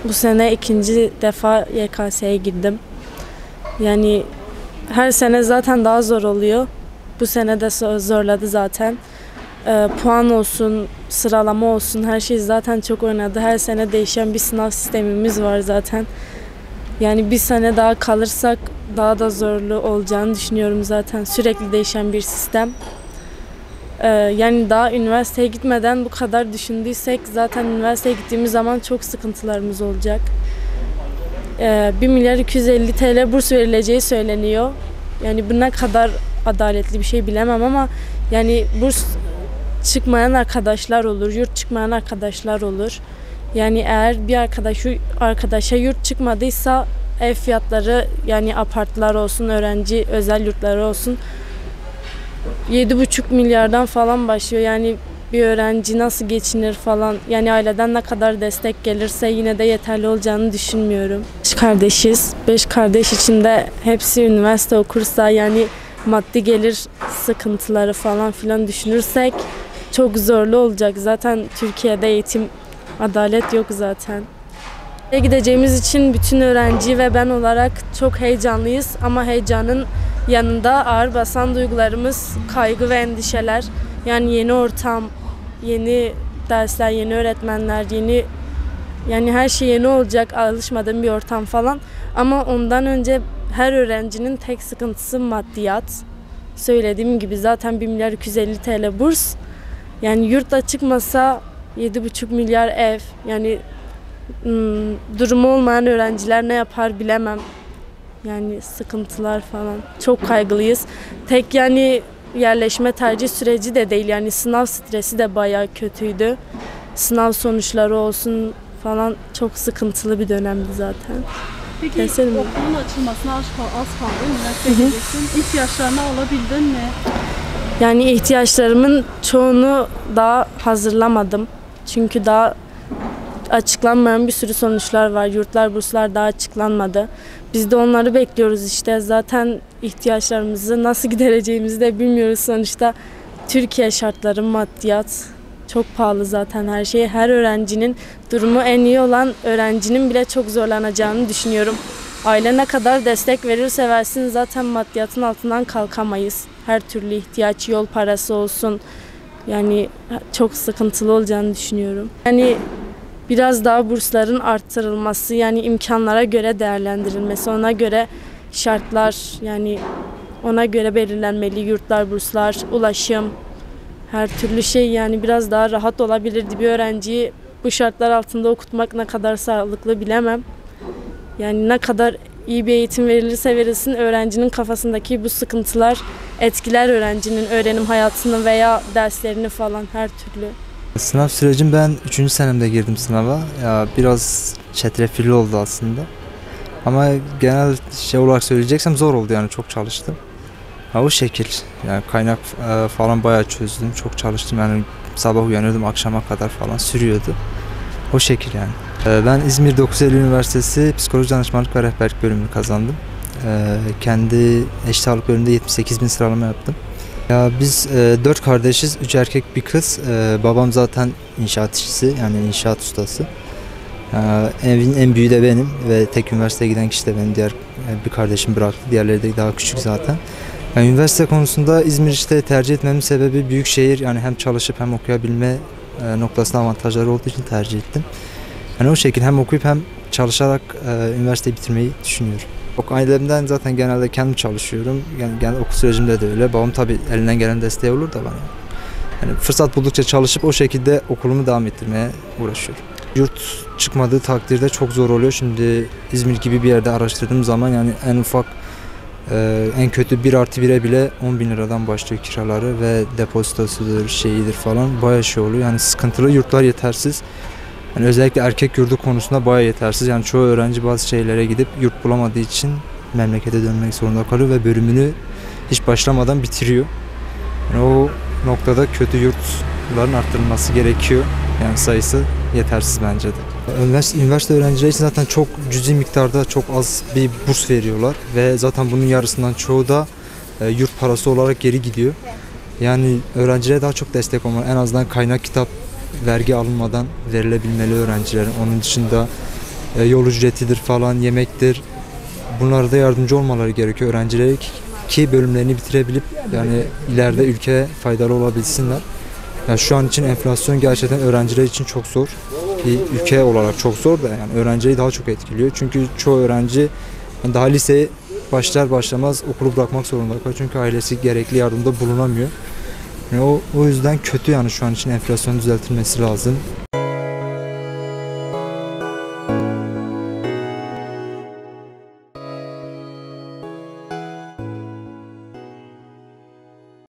Bu sene ikinci defa YKS'ye girdim. Yani her sene zaten daha zor oluyor. Bu sene de zorladı zaten. Puan olsun, sıralama olsun her şey zaten çok oynadı. Her sene değişen bir sınav sistemimiz var zaten. Yani bir sene daha kalırsak daha da zorlu olacağını düşünüyorum zaten. Sürekli değişen bir sistem. Yani daha üniversiteye gitmeden bu kadar düşündüysek zaten üniversiteye gittiğimiz zaman çok sıkıntılarımız olacak. 1 milyar 250 TL burs verileceği söyleniyor. Yani bu ne kadar adaletli bir şey bilemem ama yani burs çıkmayan arkadaşlar olur, yurt çıkmayan arkadaşlar olur. Yani eğer bir arkadaşa yurt çıkmadıysa ev fiyatları yani apartlar olsun, öğrenci özel yurtları olsun 7,5 milyardan falan başlıyor. Yani bir öğrenci nasıl geçinir falan. Yani aileden ne kadar destek gelirse yine de yeterli olacağını düşünmüyorum. 5 kardeşiz. 5 kardeş içinde hepsi üniversite okursa yani maddi gelir sıkıntıları falan filan düşünürsek çok zorlu olacak. Zaten Türkiye'de eğitim adalet yok zaten. Gideceğimiz için bütün öğrenci ve ben olarak çok heyecanlıyız ama heyecanın yanında ağır basan duygularımız kaygı ve endişeler. Yani yeni ortam, yeni dersler, yeni öğretmenler, yani her şey yeni olacak, alışmadığım bir ortam falan. Ama ondan önce her öğrencinin tek sıkıntısı maddiyat. Söylediğim gibi zaten 1 milyar 250 TL burs. Yani yurtta çıkmasa 7,5 milyar ev. Yani durumu olmayan öğrenciler ne yapar bilemem. Yani sıkıntılar falan. Çok kaygılıyız. Tek yani yerleşme tercih süreci de değil. Yani sınav stresi de bayağı kötüydü. Sınav sonuçları olsun falan çok sıkıntılı bir dönemdi zaten. Peki okulun açılmasına az kaldı. Üniversiteye gideceksin. İhtiyaçlarını alabildin mi? Yani ihtiyaçlarımın çoğunu daha hazırlamadım. Çünkü daha açıklanmayan bir sürü sonuçlar var. Yurtlar, burslar daha açıklanmadı. Biz de onları bekliyoruz işte. Zaten ihtiyaçlarımızı nasıl gidereceğimizi de bilmiyoruz sonuçta. Türkiye şartları, maddiyat çok pahalı zaten her şey. Her öğrencinin durumu en iyi olan öğrencinin bile çok zorlanacağını düşünüyorum. Aile ne kadar destek verirse versin zaten maddiyatın altından kalkamayız. Her türlü ihtiyaç, yol parası olsun. Yani çok sıkıntılı olacağını düşünüyorum. Yani biraz daha bursların arttırılması, yani imkanlara göre değerlendirilmesi, ona göre şartlar, yani ona göre belirlenmeli yurtlar, burslar, ulaşım, her türlü şey yani biraz daha rahat olabilirdi. Bir öğrenciyi bu şartlar altında okutmak ne kadar sağlıklı bilemem. Yani ne kadar iyi bir eğitim verilirse verilsin öğrencinin kafasındaki bu sıkıntılar etkiler öğrencinin öğrenim hayatını veya derslerini falan her türlü. Sınav sürecim ben 3. senemde girdim sınava. Ya biraz çetrefilli oldu aslında. Ama genel şey olarak söyleyeceksem zor oldu yani çok çalıştım. Ha, o şekil yani kaynak falan bayağı çözdüm. Çok çalıştım yani sabah uyanıyordum akşama kadar falan sürüyordu. O şekil yani. Ben İzmir 9 Eylül Üniversitesi Psikoloji Danışmanlık ve Rehberlik bölümünü kazandım. Kendi eşit ağırlık bölümünde 78.000 sıralama yaptım. Ya biz 4 kardeşiz, 3 erkek bir kız. Babam zaten inşaat işçisi yani inşaat ustası. Evin en büyüğü de benim ve tek üniversiteye giden kişi de benim. Diğer bir kardeşim bıraktı, diğerleri de daha küçük zaten. Yani üniversite konusunda İzmir işte tercih etmemin sebebi büyük şehir yani hem çalışıp hem okuyabilme noktasında avantajları olduğu için tercih ettim. Yani o şekilde hem okuyup hem çalışarak üniversiteyi bitirmeyi düşünüyorum. Ailemden zaten genelde kendim çalışıyorum. Yani okul sürecimde de öyle. Babam tabii elinden gelen desteği olur da bana. Yani fırsat buldukça çalışıp o şekilde okulumu devam ettirmeye uğraşıyorum. Yurt çıkmadığı takdirde çok zor oluyor. Şimdi İzmir gibi bir yerde araştırdığım zaman yani en ufak en kötü 1+1'e bile 10.000 liradan başlıyor kiraları ve depozitosudur, şeyidir falan bayağı şey oluyor. Yani sıkıntılı, yurtlar yetersiz. Yani özellikle erkek yurdu konusunda bayağı yetersiz. Yani çoğu öğrenci bazı şeylere gidip yurt bulamadığı için memlekete dönmek zorunda kalıyor ve bölümünü hiç başlamadan bitiriyor. Yani o noktada kötü yurtların arttırılması gerekiyor. Yani sayısı yetersiz bence de. Üniversite öğrencileri için zaten çok cüzi miktarda çok az bir burs veriyorlar ve zaten bunun yarısından çoğu da yurt parası olarak geri gidiyor. Yani öğrencilere daha çok destek olmalı. En azından kaynak kitap vergi alınmadan verilebilmeli öğrencilerin. Onun dışında yol ücretidir falan, yemektir. Bunlarda yardımcı olmaları gerekiyor öğrencilere ki bölümlerini bitirebilip yani ileride ülkeye faydalı olabilsinler. Yani şu an için enflasyon gerçekten öğrenciler için çok zor. Ülke olarak çok zor da yani öğrenciyi daha çok etkiliyor. Çünkü çoğu öğrenci daha liseye başlar başlamaz okulu bırakmak zorunda kalıyor. Çünkü ailesi gerekli yardımda bulunamıyor. Yani o yüzden kötü yani şu an için enflasyonun düzeltilmesi lazım.